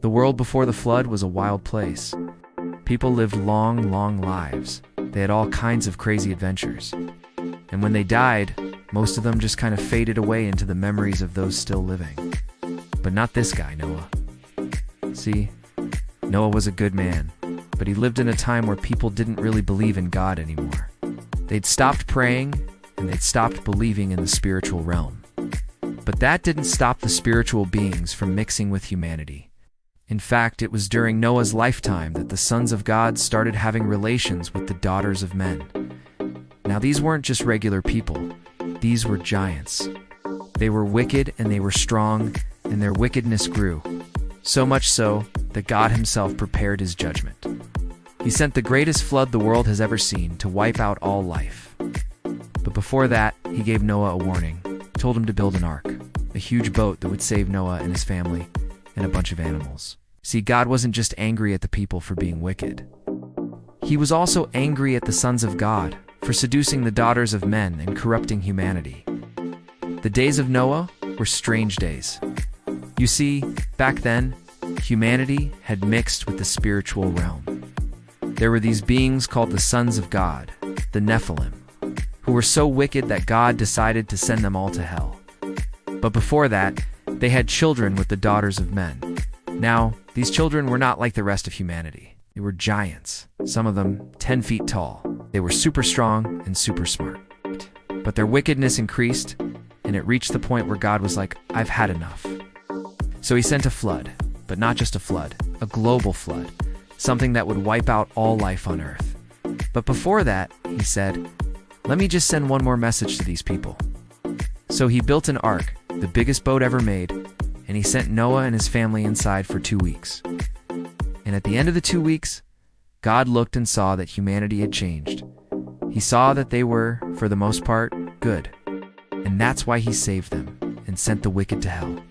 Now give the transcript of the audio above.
The world before the flood was a wild place. People lived long, long lives. They had all kinds of crazy adventures. And when they died, most of them just kind of faded away into the memories of those still living. But not this guy, Noah. See, Noah was a good man, but he lived in a time where people didn't really believe in God anymore. They'd stopped praying, and they'd stopped believing in the spiritual realm. But that didn't stop the spiritual beings from mixing with humanity. In fact, it was during Noah's lifetime that the sons of God started having relations with the daughters of men. Now, these weren't just regular people. These were giants. They were wicked and they were strong, and their wickedness grew. So much so that God himself prepared his judgment. He sent the greatest flood the world has ever seen to wipe out all life. But before that, he gave Noah a warning. He told him to build an ark, a huge boat that would save Noah and his family and a bunch of animals. See, God wasn't just angry at the people for being wicked. He was also angry at the sons of God for seducing the daughters of men and corrupting humanity. The days of Noah were strange days. You see, back then, humanity had mixed with the spiritual realm. There were these beings called the sons of God, the Nephilim, who were so wicked that God decided to send them all to hell. But before that, they had children with the daughters of men. Now, these children were not like the rest of humanity. They were giants, some of them 10 feet tall. They were super strong and super smart. But their wickedness increased, and it reached the point where God was like, I've had enough. So he sent a flood, but not just a flood, a global flood, something that would wipe out all life on Earth. But before that, he said, let me just send one more message to these people. So he built an ark, the biggest boat ever made, and he sent Noah and his family inside for 2 weeks. And at the end of the 2 weeks, God looked and saw that humanity had changed. He saw that they were, for the most part, good. And that's why he saved them and sent the wicked to hell.